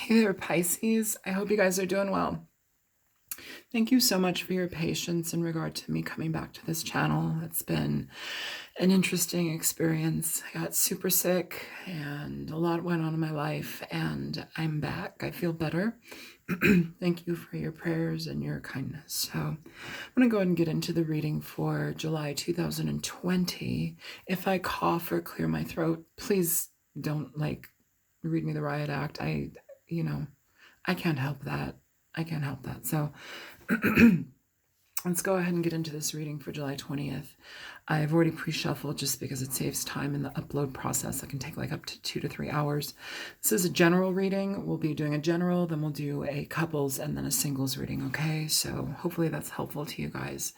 Hey there, Pisces. I hope you guys are doing well. Thank you so much for your patience in regard to me coming back to this channel. It's been an interesting experience. I got super sick and a lot went on in my life, and I'm back. I feel better. Thank you for your prayers and your kindness. So I'm going to go ahead and get into the reading for July 2020. If I cough or clear my throat, please don't read me the riot act. I can't help that. I can't help that. So let's go ahead and get into this reading for July 20th. I've already pre-shuffled just because it saves time in the upload process. It can take like up to 2 to 3 hours. This is a general reading. We'll be doing a general, then we'll do a couples, and then a singles reading, okay? So hopefully that's helpful to you guys.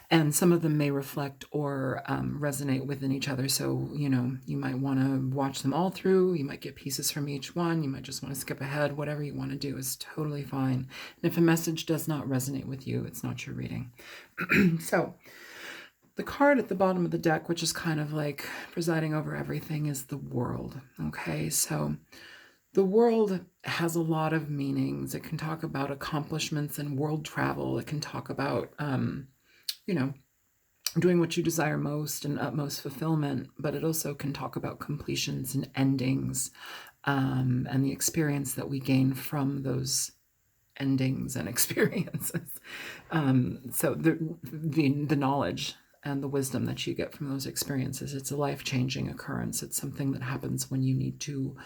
And some of them may reflect or resonate within each other. So, you might want to watch them all through. You might get pieces from each one. You might just want to skip ahead. Whatever you want to do is totally fine. And if a message does not resonate with you, it's not your reading. So the card at the bottom of the deck, which is kind of like presiding over everything, is the World. Okay, so the World has a lot of meanings. It can talk about accomplishments and world travel. It can talk about doing what you desire most and utmost fulfillment, but it also can talk about completions and endings, and the experience that we gain from those endings and experiences. So the knowledge and the wisdom that you get from those experiences, it's a life-changing occurrence. It's something that happens when you need to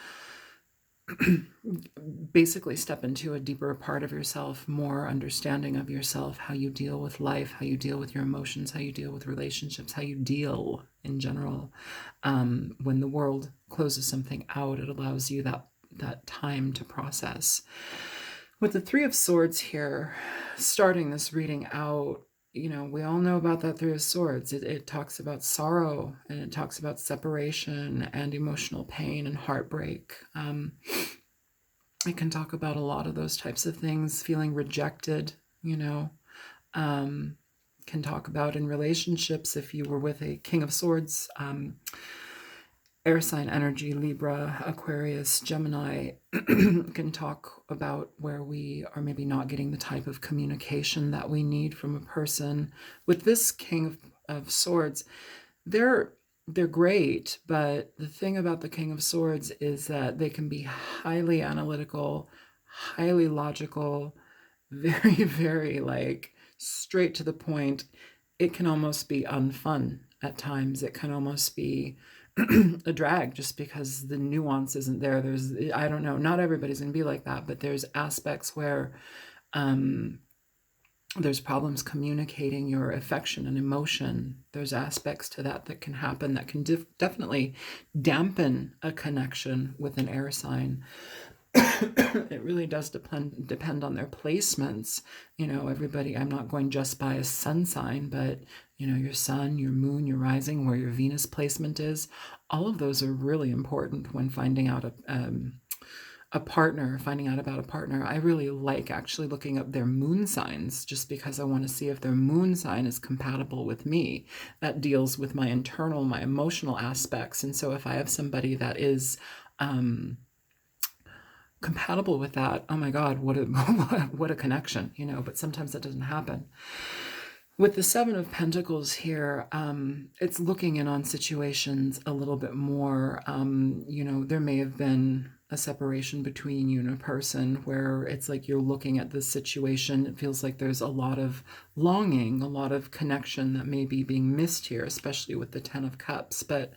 basically step into a deeper part of yourself, more understanding of yourself, how you deal with life, how you deal with your emotions, how you deal with relationships, how you deal in general. When the world closes something out, it allows you that time to process. With the Three of Swords here, starting this reading out, we all know about that Three of Swords. It talks about sorrow, and it talks about separation and emotional pain and heartbreak. It can talk about a lot of those types of things, feeling rejected, can talk about in relationships, if you were with a King of Swords, air sign energy, Libra, Aquarius, Gemini, can talk about where we are maybe not getting the type of communication that we need from a person. With this King of Swords, they're great, but the thing about the King of Swords is that they can be highly analytical, highly logical, very, very straight to the point. It can almost be unfun at times. It can almost be a drag just because the nuance isn't there. I don't know, not everybody's going to be like that, but there's aspects where there's problems communicating your affection and emotion. There's aspects to that can happen that can definitely dampen a connection with an air sign. It really does depend on their placements. Everybody, I'm not going just by a sun sign, but your sun, your moon, your rising, where your Venus placement is, all of those are really important when finding out finding out about a partner. I really like actually looking up their moon signs, just because I want to see if their moon sign is compatible with me. That deals with my internal, my emotional aspects. And so if I have somebody that is compatible with that, oh my God, what a connection, but sometimes that doesn't happen. With the Seven of Pentacles here, it's looking in on situations a little bit more. There may have been a separation between you and a person where it's like you're looking at this situation. It feels like there's a lot of longing, a lot of connection that may be being missed here, especially with the Ten of Cups. But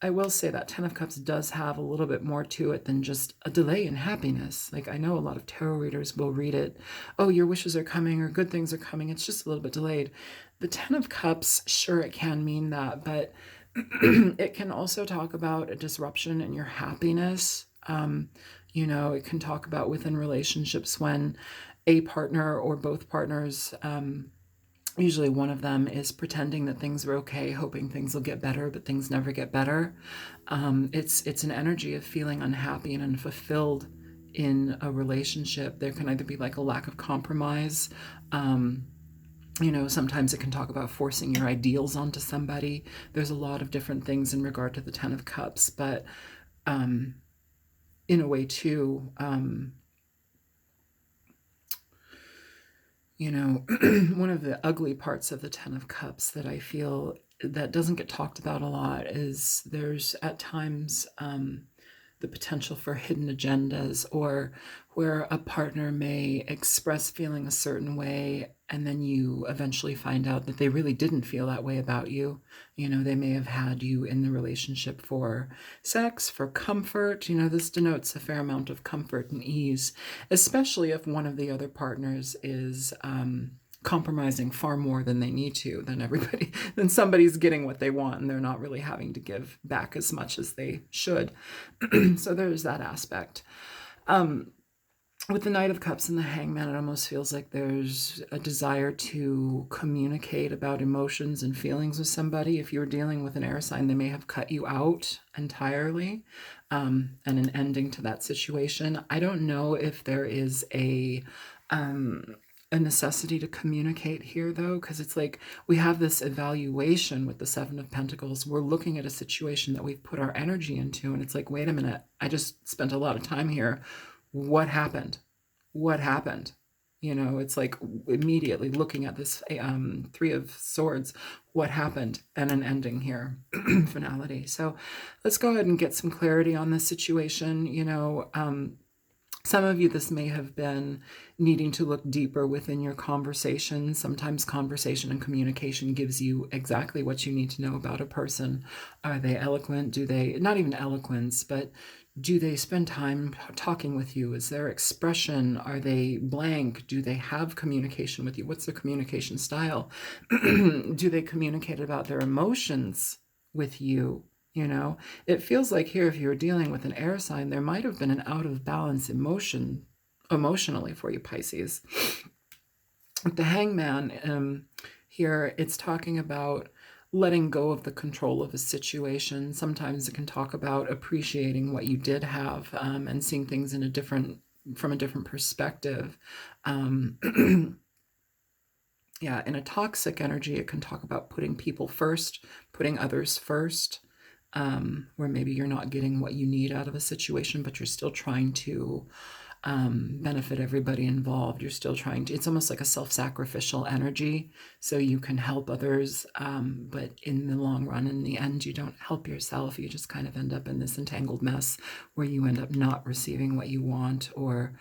I will say that Ten of Cups does have a little bit more to it than just a delay in happiness. I know a lot of tarot readers will read it, oh, your wishes are coming or good things are coming. It's just a little bit delayed. The Ten of Cups, sure, it can mean that, but it can also talk about a disruption in your happiness. It can talk about within relationships when a partner or both partners, usually one of them, is pretending that things are okay, hoping things will get better, but things never get better. It's an energy of feeling unhappy and unfulfilled in a relationship. There can either be a lack of compromise. Sometimes it can talk about forcing your ideals onto somebody. There's a lot of different things in regard to the Ten of Cups, but in a way too, you know, one of the ugly parts of the Ten of Cups that I feel that doesn't get talked about a lot is there's at times the potential for hidden agendas, or where a partner may express feeling a certain way and then you eventually find out that they really didn't feel that way about you. You know, they may have had you in the relationship for sex, for comfort. You know, this denotes a fair amount of comfort and ease, especially if one of the other partners is compromising far more than they need to, then somebody's getting what they want and they're not really having to give back as much as they should. So there's that aspect. With the Knight of Cups and the Hangman, it almost feels like there's a desire to communicate about emotions and feelings with somebody. If you're dealing with an air sign, they may have cut you out entirely, and an ending to that situation. I don't know if there is a necessity to communicate here, though, because it's like we have this evaluation with the Seven of Pentacles. We're looking at a situation that we've put our energy into, and it's like, wait a minute, I just spent a lot of time here. What happened? What happened? You know, it's like immediately looking at this Three of Swords, what happened, and an ending here, finality. So let's go ahead and get some clarity on this situation. You know, some of you, this may have been needing to look deeper within your conversation. Sometimes conversation and communication gives you exactly what you need to know about a person. Are they eloquent? Do they, not even eloquence, but do they spend time talking with you? Is their expression, are they blank? Do they have communication with you? What's their communication style? Do they communicate about their emotions with you? You know, it feels like here, if you're dealing with an air sign, there might have been an out of balance emotionally for you, Pisces. With the Hangman, here, it's talking about letting go of the control of a situation. Sometimes it can talk about appreciating what you did have, and seeing things in from a different perspective. Yeah, in a toxic energy, it can talk about putting people first, putting others first, where maybe you're not getting what you need out of a situation, but you're still trying to benefit everybody involved. You're still trying to, it's almost like a self-sacrificial energy, so you can help others, but in the long run, in the end, you don't help yourself. You just kind of end up in this entangled mess where you end up not receiving what you want, or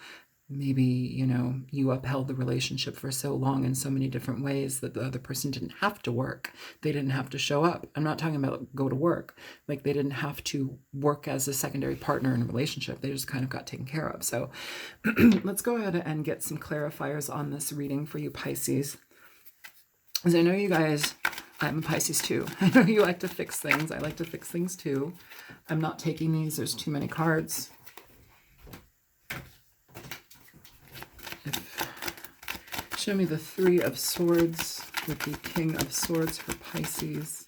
maybe, you know, you upheld the relationship for so long in so many different ways that the other person didn't have to work. They didn't have to show up. I'm not talking about go to work. Like, they didn't have to work as a secondary partner in a relationship. They just kind of got taken care of. So let's go ahead and get some clarifiers on this reading for you, Pisces. As I know you guys, I'm a Pisces too. I know you like to fix things. I like to fix things too. I'm not taking these. There's too many cards. Show me the Three of Swords with the King of Swords for Pisces.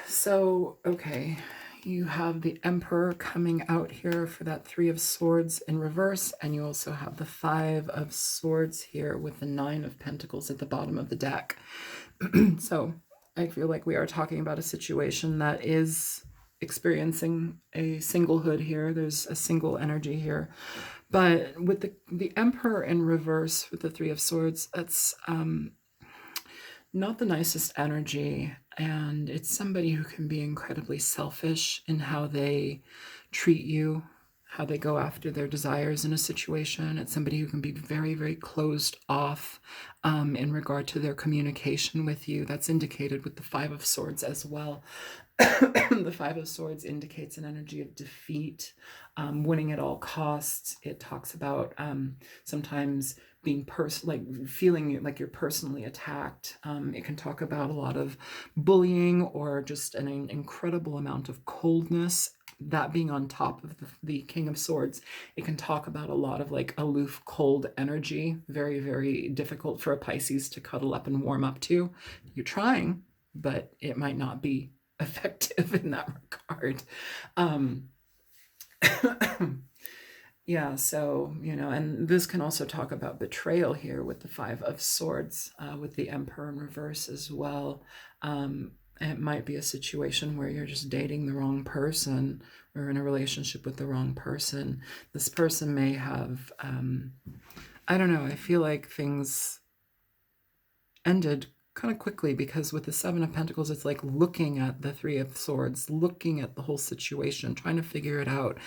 So, okay, you have the Emperor coming out here for that Three of Swords in reverse, and you also have the Five of Swords here with the Nine of Pentacles at the bottom of the deck. So I feel like we are talking about a situation that is experiencing a singlehood here. There's a single energy here. But with the Emperor in reverse with the Three of Swords, that's not the nicest energy. And it's somebody who can be incredibly selfish in how they treat you, how they go after their desires in a situation. It's somebody who can be very, very closed off in regard to their communication with you. That's indicated with the Five of Swords as well. The Five of Swords indicates an energy of defeat, winning at all costs. It talks about sometimes being feeling like you're personally attacked. It can talk about a lot of bullying or just an incredible amount of coldness. That being on top of the King of Swords, it can talk about a lot of like aloof, cold energy. Very, very difficult for a Pisces to cuddle up and warm up to. You're trying, but it might not be effective in that regard. Yeah, so, you know, and this can also talk about betrayal here with the Five of Swords, with the Emperor in reverse as well. It might be a situation where you're just dating the wrong person or in a relationship with the wrong person. This person may have, I don't know, I feel like things ended kind of quickly, because with the Seven of Pentacles, it's like looking at the Three of Swords, looking at the whole situation, trying to figure it out,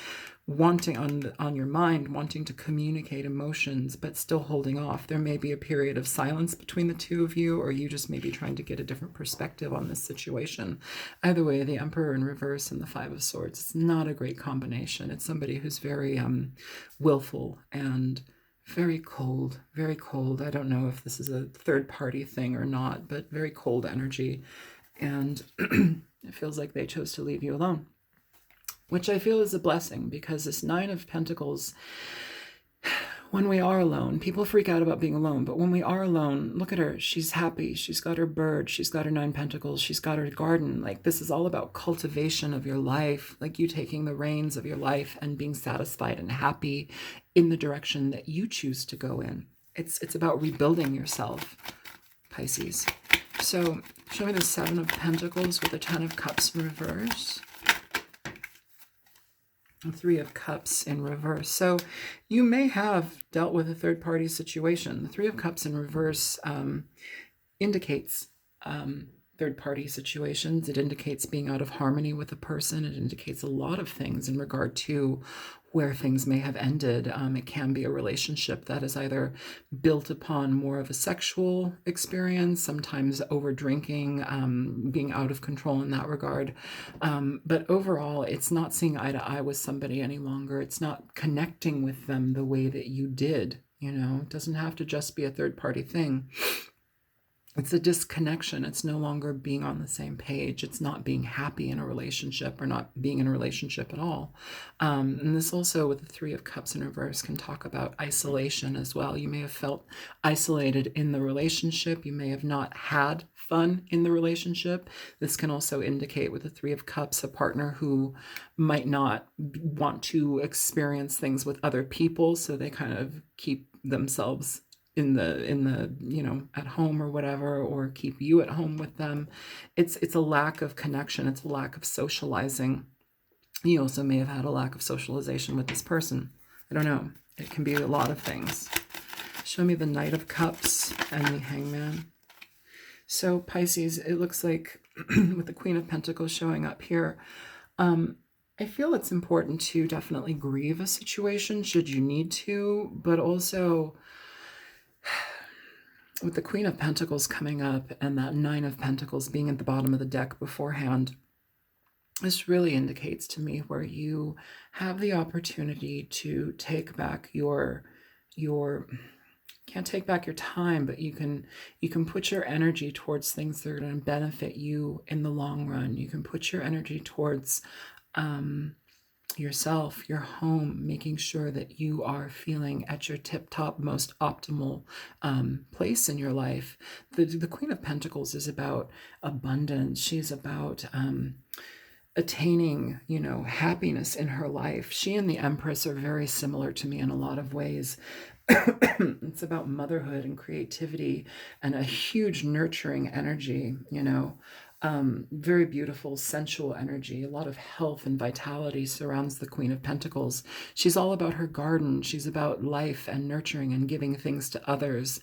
wanting on your mind, wanting to communicate emotions, but still holding off. There may be a period of silence between the two of you, or you just may be trying to get a different perspective on this situation. Either way, the Emperor in reverse and the Five of Swords, it's not a great combination. It's somebody who's very willful and very cold, very cold. I don't know if this is a third party thing or not, but very cold energy. And it feels like they chose to leave you alone, which I feel is a blessing, because this Nine of Pentacles, when we are alone, people freak out about being alone, but when we are alone, look at her. She's happy. She's got her bird. She's got her 9 pentacles. She's got her garden. Like, this is all about cultivation of your life, like you taking the reins of your life and being satisfied and happy in the direction that you choose to go in. It's about rebuilding yourself, Pisces. So show me the Seven of Pentacles with the 10 of Cups in reverse. Three of Cups in reverse. So you may have dealt with a third-party situation. The Three of Cups in reverse indicates third-party situations. It indicates being out of harmony with a person. It indicates a lot of things in regard to where things may have ended. It can be a relationship that is either built upon more of a sexual experience, sometimes over drinking, being out of control in that regard. But overall, it's not seeing eye to eye with somebody any longer. It's not connecting with them the way that you did. You know, it doesn't have to just be a third-party thing. It's a disconnection. It's no longer being on the same page. It's not being happy in a relationship, or not being in a relationship at all. And this also, with the Three of Cups in reverse, can talk about isolation as well. You may have felt isolated in the relationship. You may have not had fun in the relationship. This can also indicate, with the Three of Cups, a partner who might not want to experience things with other people, so they kind of keep themselves in the you know, at home or whatever, or keep you at home with them. It's a lack of connection. It's a lack of socializing. You also may have had a lack of socialization with this person. I don't know. It can be a lot of things. Show me the Knight of Cups and the Hangman. So Pisces, it looks like with the Queen of Pentacles showing up here, I feel it's important to definitely grieve a situation should you need to, but also with the Queen of Pentacles coming up and that Nine of Pentacles being at the bottom of the deck beforehand, this really indicates to me where you have the opportunity to take back your can't take back your time, but you can put your energy towards things that are going to benefit you in the long run. You can put your energy towards yourself, your home, making sure that you are feeling at your tip-top, most optimal place in your life. The Queen of Pentacles is about abundance. She's about attaining, you know, happiness in her life. She and the Empress are very similar to me in a lot of ways. It's about motherhood and creativity and a huge nurturing energy, you know. Very beautiful, sensual energy. A lot of health and vitality surrounds the Queen of Pentacles. She's all about her garden. She's about life and nurturing and giving things to others.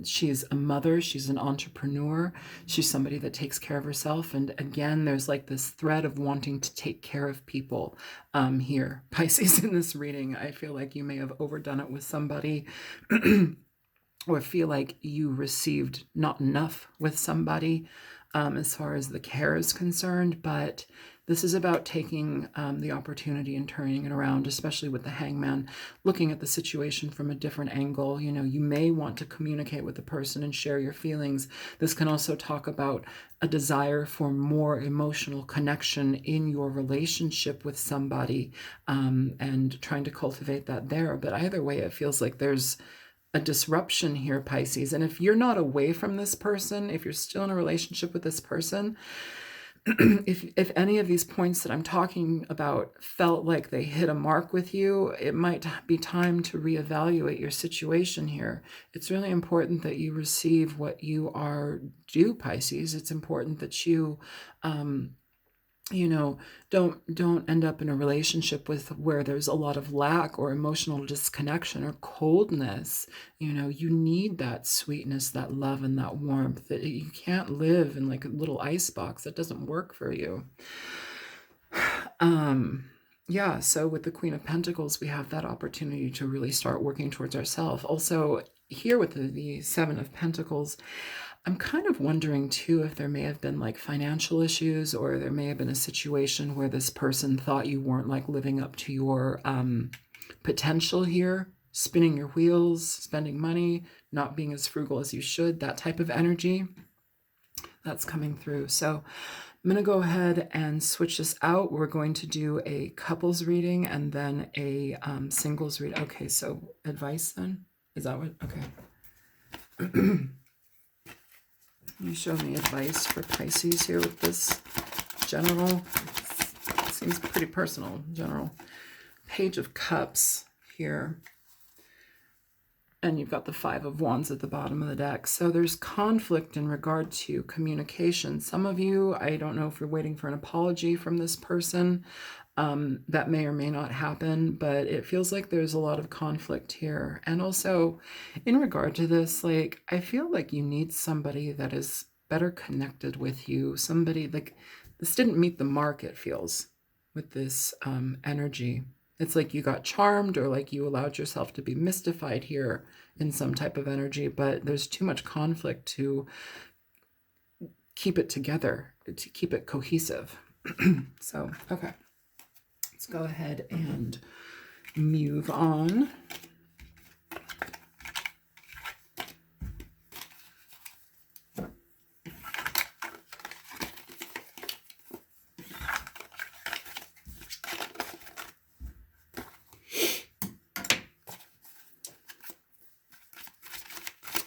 She's a mother. She's an entrepreneur. She's somebody that takes care of herself. And again, there's like this thread of wanting to take care of people here. Pisces, in this reading, I feel like you may have overdone it with somebody or feel like you received not enough with somebody. As far as the care is concerned, but this is about taking the opportunity and turning it around, especially with the Hangman, looking at the situation from a different angle. You know, you may want to communicate with the person and share your feelings. This can also talk about a desire for more emotional connection in your relationship with somebody, and trying to cultivate that there. But either way, it feels like there's a disruption here, Pisces. And if you're not away from this person, if you're still in a relationship with this person, if any of these points that I'm talking about felt like they hit a mark with you, it might be time to reevaluate your situation here. It's really important that you receive what you are due, Pisces. It's important that you don't end up in a relationship with where there's a lot of lack or emotional disconnection or coldness. You need that sweetness, that love, and that warmth. That you can't live in like a little ice box. That doesn't work for you. Yeah, so with the Queen of Pentacles, we have that opportunity to really start working towards ourselves. Also, here with the Seven of Pentacles, I'm kind of wondering too if there may have been like financial issues, or there may have been a situation where this person thought you weren't like living up to your potential here, spinning your wheels, spending money, not being as frugal as you should, that type of energy that's coming through. So I'm going to go ahead and switch this out. We're going to do a couples reading and then a singles read. Okay, so advice then? Is that what? Okay. You show me advice for Pisces here with this general. It seems pretty personal, general. Page of Cups here. And you've got the Five of Wands at the bottom of the deck. So there's conflict in regard to communication. Some of you, I don't know if you're waiting for an apology from this person. That may or may not happen, but it feels like there's a lot of conflict here. And also, in regard to this, like, I feel like you need somebody that is better connected with you. Somebody, like, this didn't meet the mark, it feels, with this energy. It's like you got charmed, or like you allowed yourself to be mystified here in some type of energy, but there's too much conflict to keep it together, to keep it cohesive. So, okay. Let's go ahead and move on.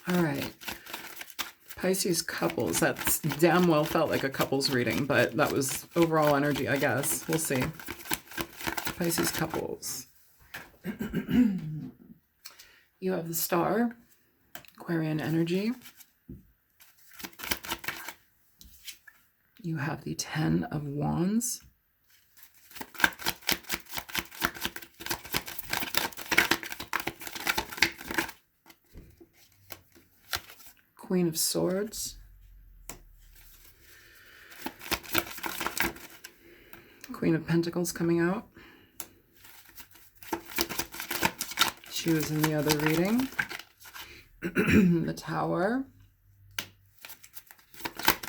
All right. Pisces couples. That's damn well felt like a couples reading, but that was overall energy, I guess. We'll see. Pisces couples. You have the Star, Aquarian energy. You have the Ten of Wands. Queen of Swords. Queen of Pentacles coming out. She was in the other reading. The Tower.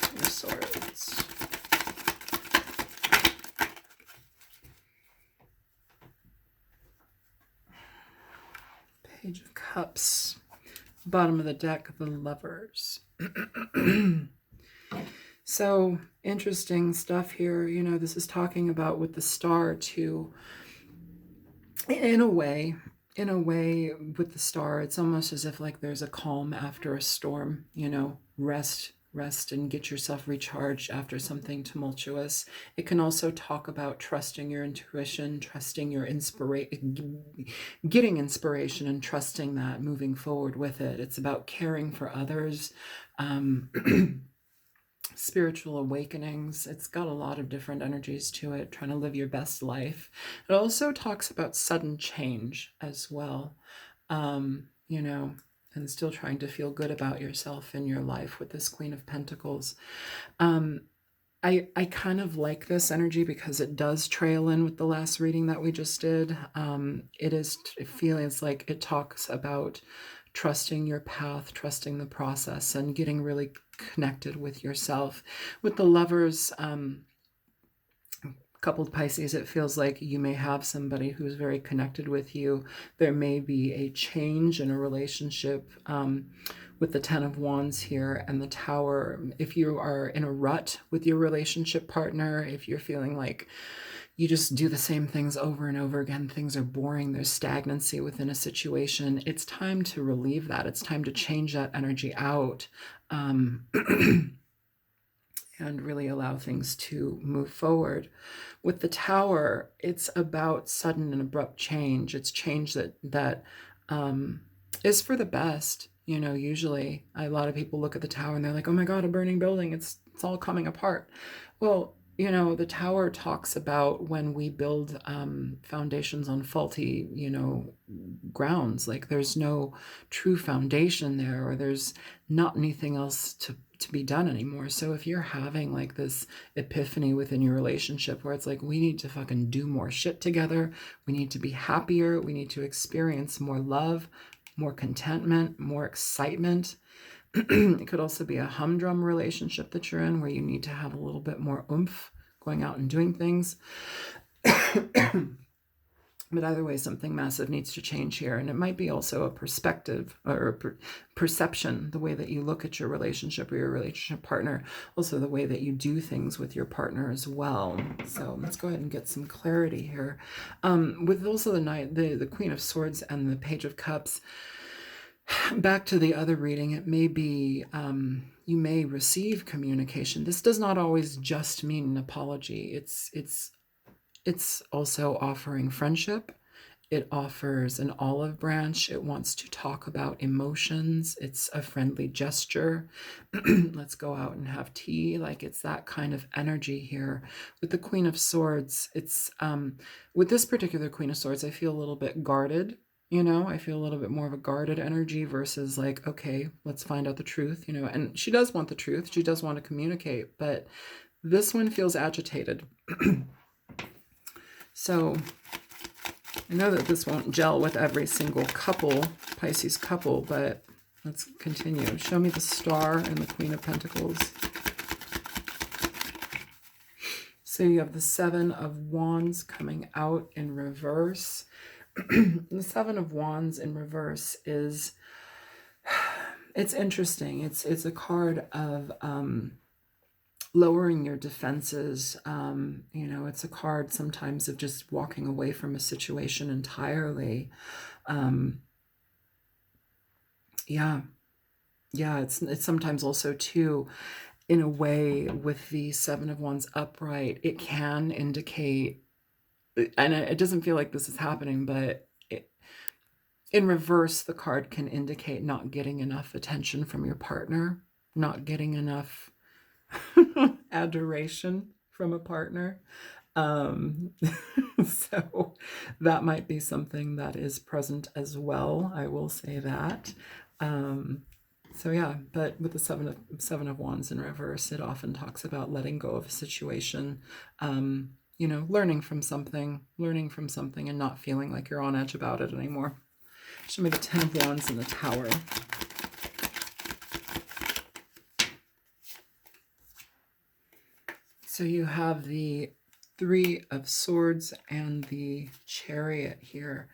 Queen of Swords. Page of Cups. Bottom of the deck, the Lovers. So interesting stuff here. This is talking about with the Star too. In a way with the Star, it's almost as if like there's a calm after a storm. Rest and get yourself recharged after something tumultuous. It can also talk about trusting your intuition, trusting your getting inspiration and trusting that, moving forward with it. It's about caring for others, spiritual awakenings. It's got a lot of different energies to it, trying to live your best life. It also talks about sudden change as well, and still trying to feel good about yourself in your life with this Queen of Pentacles. I kind of like this energy because it does trail in with the last reading that we just did. It feels like it talks about trusting your path, trusting the process, and getting really connected with yourself. With the Lovers, coupled Pisces, it feels like you may have somebody who's very connected with you. There may be a change in a relationship with the Ten of Wands here and the Tower. If you are in a rut with your relationship partner, if you're feeling like you just do the same things over and over again, things are boring, there's stagnancy within a situation, it's time to relieve that. It's time to change that energy out. and really allow things to move forward. With the Tower, it's about sudden and abrupt change. It's change that is for the best. Usually a lot of people look at the Tower and they're like, oh my God, a burning building. It's all coming apart. Well, the Tower talks about when we build foundations on faulty, grounds. Like there's no true foundation there, or there's not anything else to be done anymore. So if you're having like this epiphany within your relationship where it's like, we need to fucking do more shit together, we need to be happier, we need to experience more love, more contentment, more excitement. It could also be a humdrum relationship that you're in where you need to have a little bit more oomph going out and doing things. But either way, something massive needs to change here. And it might be also a perspective or a perception, the way that you look at your relationship or your relationship partner, also the way that you do things with your partner as well. So let's go ahead and get some clarity here. With also the Queen of Swords and the Page of Cups, back to the other reading, it may be you may receive communication. This does not always just mean an apology. It's also offering friendship. It offers an olive branch. It wants to talk about emotions. It's a friendly gesture. Let's go out and have tea. Like it's that kind of energy here. With the Queen of Swords, it's with this particular Queen of Swords, I feel a little bit guarded. I feel a little bit more of a guarded energy versus like, okay, let's find out the truth, and she does want the truth. She does want to communicate, but this one feels agitated. So I know that this won't gel with every single couple, Pisces couple, but let's continue. Show me the Star and the Queen of Pentacles. So you have the Seven of Wands coming out in reverse. The Seven of Wands in reverse is, it's interesting. It's a card of lowering your defenses. It's a card sometimes of just walking away from a situation entirely. It's sometimes also too, in a way, with the Seven of Wands upright, it can indicate, and it doesn't feel like this is happening, but in reverse, the card can indicate not getting enough attention from your partner, not getting enough adoration from a partner. So that might be something that is present as well. I will say that. So yeah, but with the Seven of Wands in reverse, it often talks about letting go of a situation, learning from something and not feeling like you're on edge about it anymore. Show me the Ten of Wands and the Tower. So you have the Three of Swords and the Chariot here.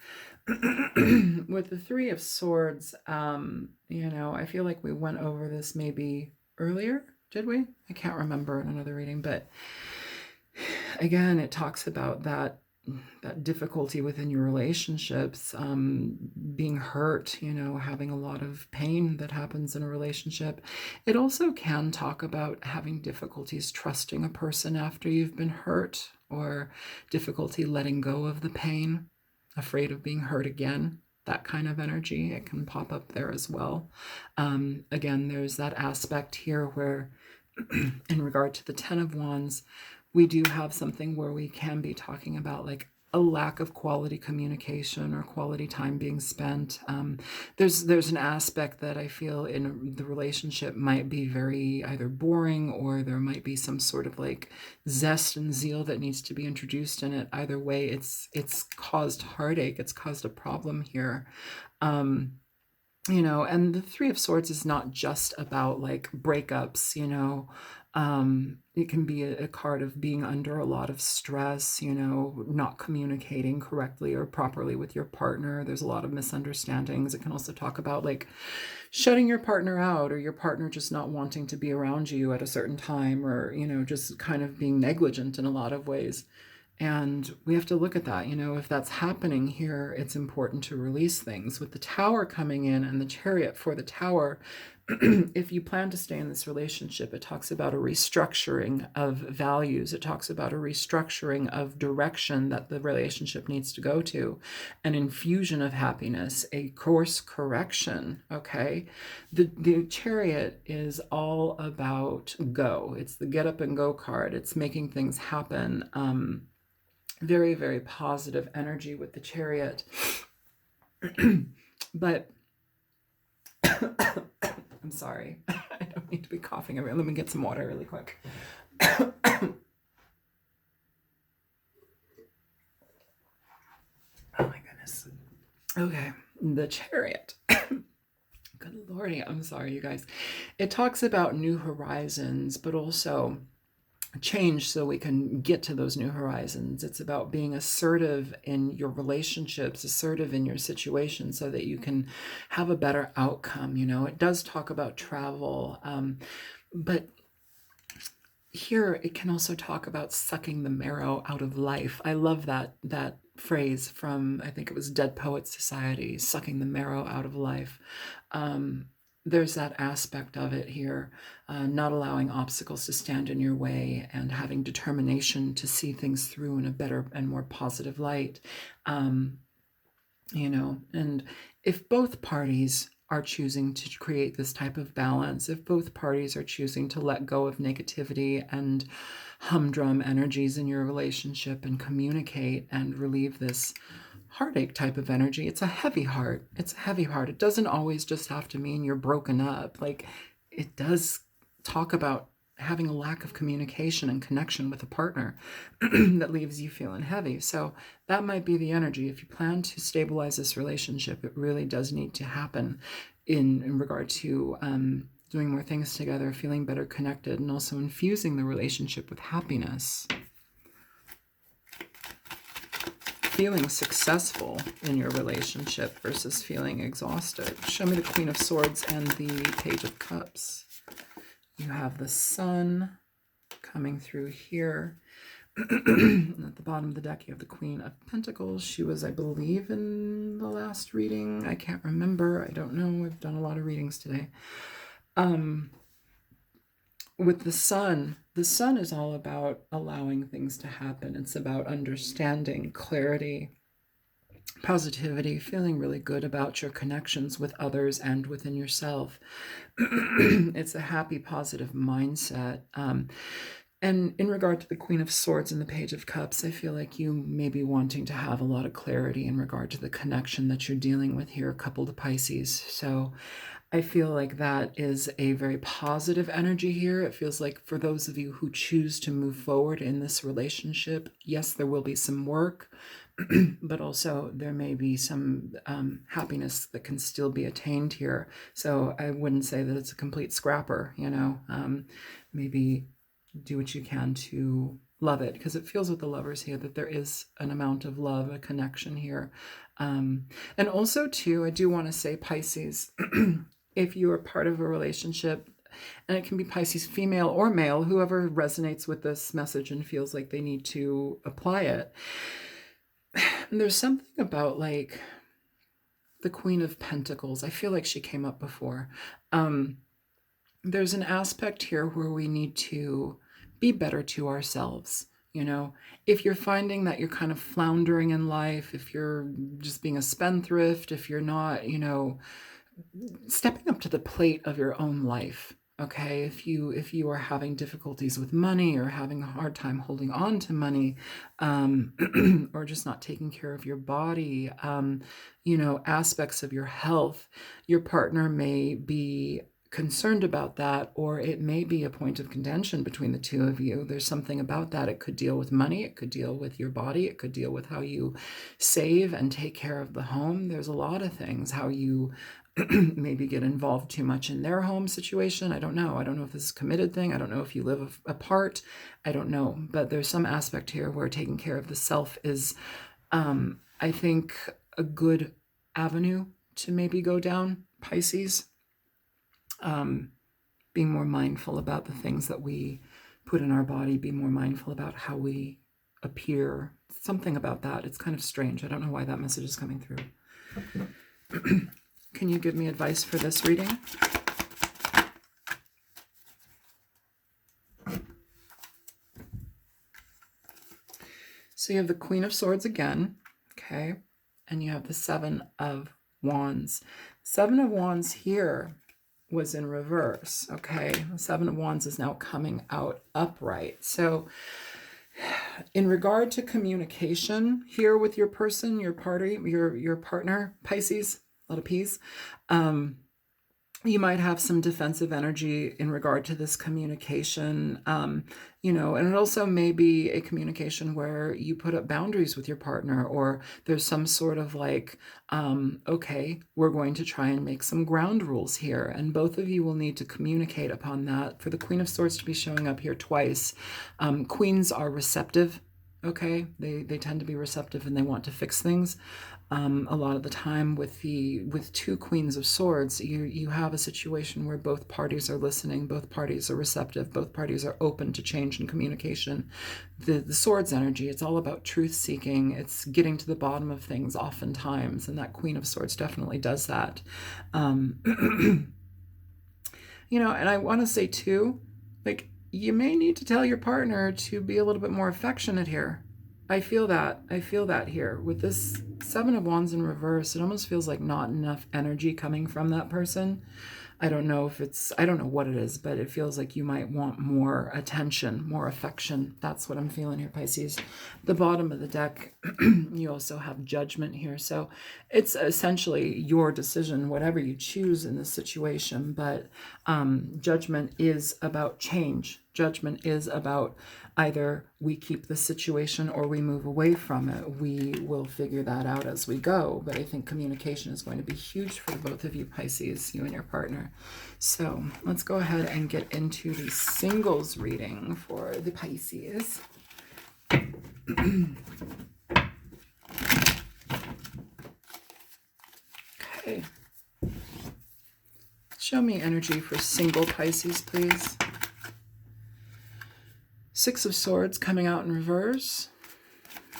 With the Three of Swords, I feel like we went over this maybe earlier. Did we? I can't remember in another reading, but again, it talks about that difficulty within your relationships, being hurt, having a lot of pain that happens in a relationship. It also can talk about having difficulties trusting a person after you've been hurt, or difficulty letting go of the pain, afraid of being hurt again. That kind of energy, it can pop up there as well. Again, there's that aspect here where in regard to the Ten of Wands, we do have something where we can be talking about like a lack of quality communication or quality time being spent. There's an aspect that I feel in the relationship might be very either boring, or there might be some sort of like zest and zeal that needs to be introduced in it. Either way, it's caused heartache. It's caused a problem here. And the Three of Swords is not just about like breakups, it can be a card of being under a lot of stress, not communicating correctly or properly with your partner. There's a lot of misunderstandings. It can also talk about like shutting your partner out, or your partner just not wanting to be around you at a certain time, or, just kind of being negligent in a lot of ways. And we have to look at that. If that's happening here, it's important to release things. With the Tower coming in and the Chariot for the Tower, if you plan to stay in this relationship, it talks about a restructuring of values. It talks about a restructuring of direction that the relationship needs to go to, an infusion of happiness, a course correction. Okay. The Chariot is all about go. It's the get up and go card. It's making things happen. Very, very positive energy with the Chariot. But I'm sorry. I don't need to be coughing everywhere. Let me get some water really quick. Oh my goodness. Okay. The Chariot. Good Lordy. I'm sorry, you guys. It talks about new horizons, but also change so we can get to those new horizons. It's about being assertive in your relationships, assertive in your situation so that you can have a better outcome. You know, it does talk about travel, but here it can also talk about sucking the marrow out of life. I love that phrase from, I think it was Dead Poets Society, sucking the marrow out of life. There's that aspect of it here, not allowing obstacles to stand in your way and having determination to see things through in a better and more positive light. You know, and if both parties are choosing to create this type of balance, if both parties are choosing to let go of negativity and humdrum energies in your relationship and communicate and relieve this heartache type of energy, it's a heavy heart. It's a heavy heart. It doesn't always just have to mean you're broken up. Like, it does talk about having a lack of communication and connection with a partner that leaves you feeling heavy. So that might be the energy. If you plan to stabilize this relationship, it really does need to happen in regard to doing more things together, feeling better connected, and also infusing the relationship with happiness. Feeling successful in your relationship versus feeling exhausted. Show me the Queen of Swords and the Page of Cups. You have the Sun coming through here. And at the bottom of the deck, you have the Queen of Pentacles. She was, I believe, in the last reading. I can't remember. I don't know. We've done a lot of readings today. With the Sun is all about allowing things to happen. It's about understanding, clarity, positivity, feeling really good about your connections with others and within yourself. It's a happy, positive mindset. And in regard to the Queen of Swords and the Page of Cups, I feel like you may be wanting to have a lot of clarity in regard to the connection that you're dealing with here, coupled to Pisces. So I feel like that is a very positive energy here. It feels like for those of you who choose to move forward in this relationship, yes, there will be some work, but also there may be some happiness that can still be attained here. So I wouldn't say that it's a complete scrapper, you know, maybe do what you can to love it, because it feels with the Lovers here that there is an amount of love, a connection here. And also too, I do want to say, Pisces, if you are part of a relationship, and it can be Pisces female or male, whoever resonates with this message and feels like they need to apply it. And there's something about like the Queen of Pentacles. I feel like she came up before. There's an aspect here where we need to be better to ourselves. You know, if you're finding that you're kind of floundering in life, if you're just being a spendthrift, if you're not, you know, stepping up to the plate of your own life. Okay, if you are having difficulties with money or having a hard time holding on to money, or just not taking care of your body, you know, aspects of your health, your partner may be concerned about that, or it may be a point of contention between the two of you. There's something about that. It could deal with money. It could deal with your body. It could deal with how you save and take care of the home. There's a lot of things. How you maybe get involved too much in their home situation. I don't know. I don't know if this is a committed thing. I don't know if you live apart. I don't know. But there's some aspect here where taking care of the self is, I think, a good avenue to maybe go down, Pisces. Being more mindful about the things that we put in our body, be more mindful about how we appear. Something about that. It's kind of strange. I don't know why that message is coming through. Can you give me advice for this reading? So you have the Queen of Swords again, okay? And you have the Seven of Wands. Seven of Wands here was in reverse, okay? The Seven of Wands is now coming out upright. So in regard to communication here with your person, your party, your partner, Pisces, a lot of P's, you might have some defensive energy in regard to this communication, you know, and it also may be a communication where you put up boundaries with your partner, or there's some sort of like, okay, we're going to try and make some ground rules here. And both of you will need to communicate upon that. For the Queen of Swords to be showing up here twice, queens are receptive. Okay, they tend to be receptive and they want to fix things. A lot of the time with two Queens of Swords, you have a situation where both parties are listening, both parties are receptive, both parties are open to change and communication. The Swords energy, it's all about truth seeking. It's getting to the bottom of things oftentimes, and that Queen of Swords definitely does that. You know, and I want to say too, like, you may need to tell your partner to be a little bit more affectionate here. I feel that here. With this Seven of Wands in reverse, it almost feels like not enough energy coming from that person. I don't know what it is, but it feels like you might want more attention, more affection. That's what I'm feeling here, Pisces. The bottom of the deck, you also have Judgment here. So it's essentially your decision, whatever you choose in this situation. But Judgment is about change. Judgment is about either we keep the situation or we move away from it. We will figure that out as we go. But I think communication is going to be huge for both of you, Pisces, you and your partner. So let's go ahead and get into the singles reading for the Pisces. Okay. Show me energy for single Pisces, please. Six of Swords coming out in reverse.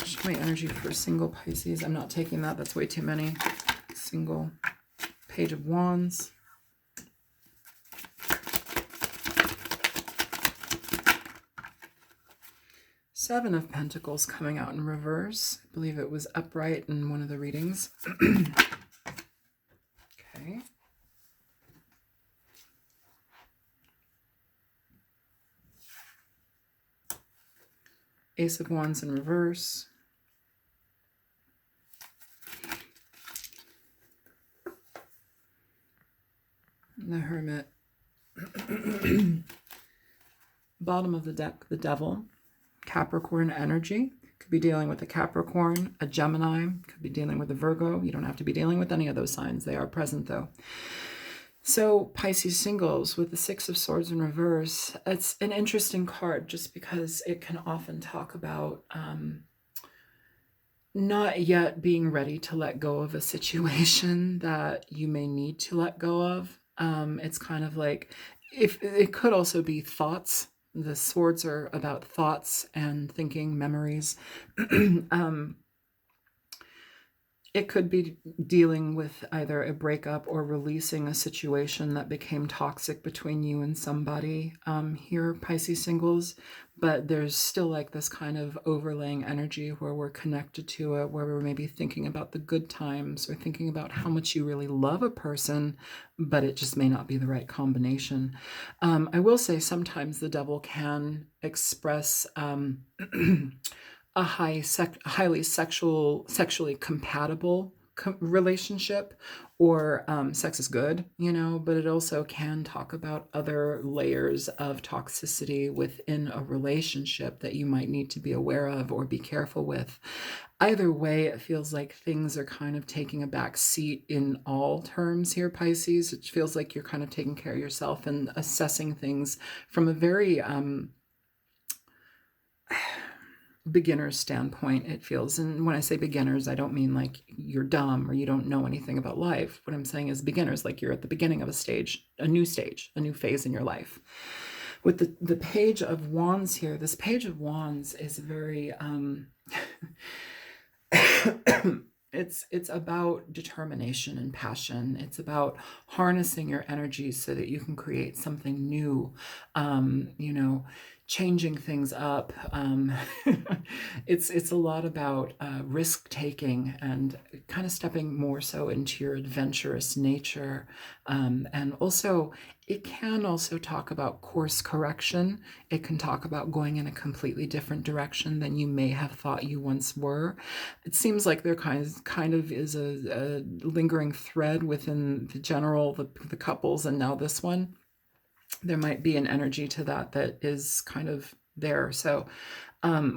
Show me energy for single Pisces. I'm not taking that. That's way too many. Single. Page of Wands. Seven of Pentacles coming out in reverse. I believe it was upright in one of the readings. Okay. Ace of Wands in reverse. And the Hermit. Bottom of the deck, the Devil. Capricorn energy. Could be dealing with a Capricorn, a Gemini. Could be dealing with a Virgo. You don't have to be dealing with any of those signs. They are present though. So Pisces singles with the Six of Swords in reverse, it's an interesting card just because it can often talk about not yet being ready to let go of a situation that you may need to let go of. It's kind of like, if it could also be thoughts. The swords are about thoughts and thinking, memories. It could be dealing with either a breakup or releasing a situation that became toxic between you and somebody here, Pisces singles. But there's still like this kind of overlaying energy where we're connected to it, where we're maybe thinking about the good times or thinking about how much you really love a person, but it just may not be the right combination. I will say sometimes the Devil can express a highly sexually compatible relationship, or sex is good, you know, but it also can talk about other layers of toxicity within a relationship that you might need to be aware of or be careful with. Either way, it feels like things are kind of taking a back seat in all terms here, Pisces. It feels like you're kind of taking care of yourself and assessing things from a very beginner's standpoint, it feels. And when I say beginners, I don't mean like you're dumb or you don't know anything about life. What I'm saying is beginners, like you're at the beginning of a new phase in your life. With the Page of Wands here, this Page of Wands is very it's about determination and passion. It's about harnessing your energy so that you can create something new. You know, changing things up. It's a lot about risk taking and kind of stepping more so into your adventurous nature. And also, it can also talk about course correction. It can talk about going in a completely different direction than you may have thought you once were. It seems like there kind of is a lingering thread within the general, the couples, and now this one. There might be an energy to that is kind of there. So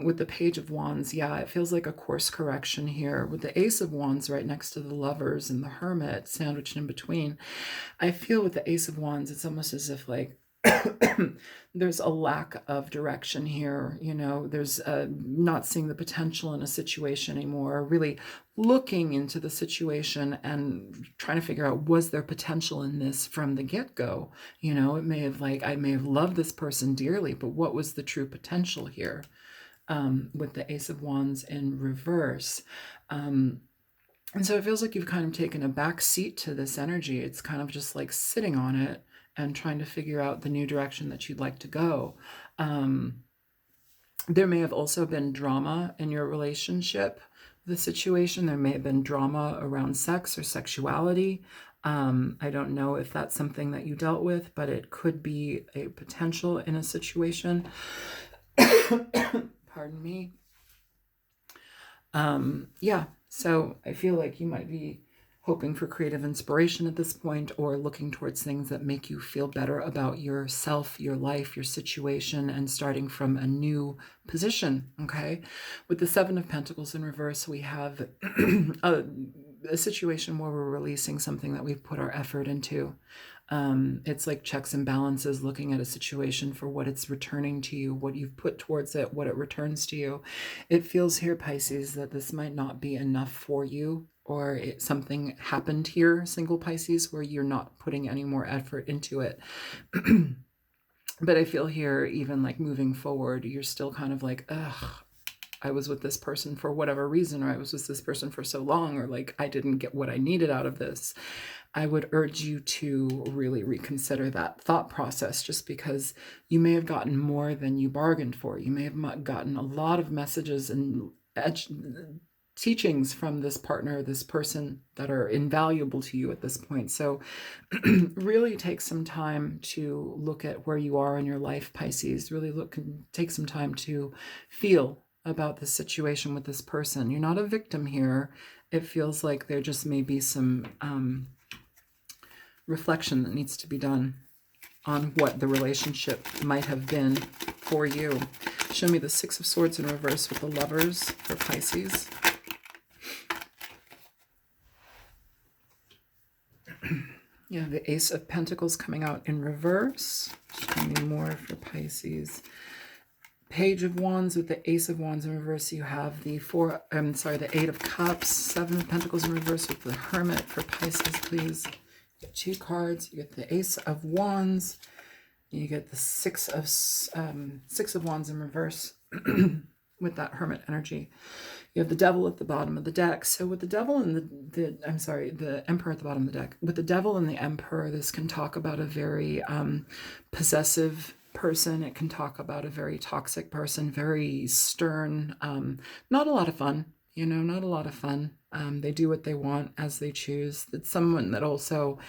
with the Page of Wands, yeah, it feels like a course correction here. With the Ace of Wands right next to the Lovers and the Hermit sandwiched in between, I feel with the Ace of Wands, it's almost as if like there's a lack of direction here. You know, there's not seeing the potential in a situation anymore, really looking into the situation and trying to figure out, was there potential in this from the get-go? You know, it may have like, I may have loved this person dearly, but what was the true potential here? With the Ace of Wands in reverse. And so it feels like you've kind of taken a back seat to this energy. It's kind of just like sitting on it and trying to figure out the new direction that you'd like to go. There may have also been drama in your relationship, the situation. There may have been drama around sex or sexuality. I don't know if that's something that you dealt with, but it could be a potential in a situation. Pardon me. Yeah, so I feel like you might be hoping for creative inspiration at this point, or looking towards things that make you feel better about yourself, your life, your situation, and starting from a new position, okay? With the Seven of Pentacles in reverse, we have a situation where we're releasing something that we've put our effort into. It's like checks and balances, looking at a situation for what it's returning to you, what you've put towards it, what it returns to you. It feels here, Pisces, that this might not be enough for you, or something happened here, single Pisces, where you're not putting any more effort into it. But I feel here, even like moving forward, you're still kind of like, ugh, I was with this person for whatever reason, or I was with this person for so long, or like I didn't get what I needed out of this. I would urge you to really reconsider that thought process, just because you may have gotten more than you bargained for. You may have gotten a lot of messages and teachings from this partner, this person, that are invaluable to you at this point. So really take some time to look at where you are in your life, Pisces. Really take some time to feel about the situation with this person. You're not a victim here. It feels like there just may be some reflection that needs to be done on what the relationship might have been for you. Show me the Six of Swords in reverse with the Lovers for Pisces. Yeah, the Ace of Pentacles coming out in reverse. Show me more for Pisces. Page of Wands with the Ace of Wands in reverse. You have the the Eight of Cups, Seven of Pentacles in reverse with the Hermit for Pisces, please. You get 2 cards. You get the Ace of Wands. You get the Six of Wands in reverse with that Hermit energy. You have the Devil at the bottom of the deck. So with the Devil and the Emperor at the bottom of the deck. With the Devil and the Emperor, this can talk about a very possessive person. It can talk about a very toxic person, very stern, not a lot of fun, you know, not a lot of fun. They do what they want as they choose. It's someone that also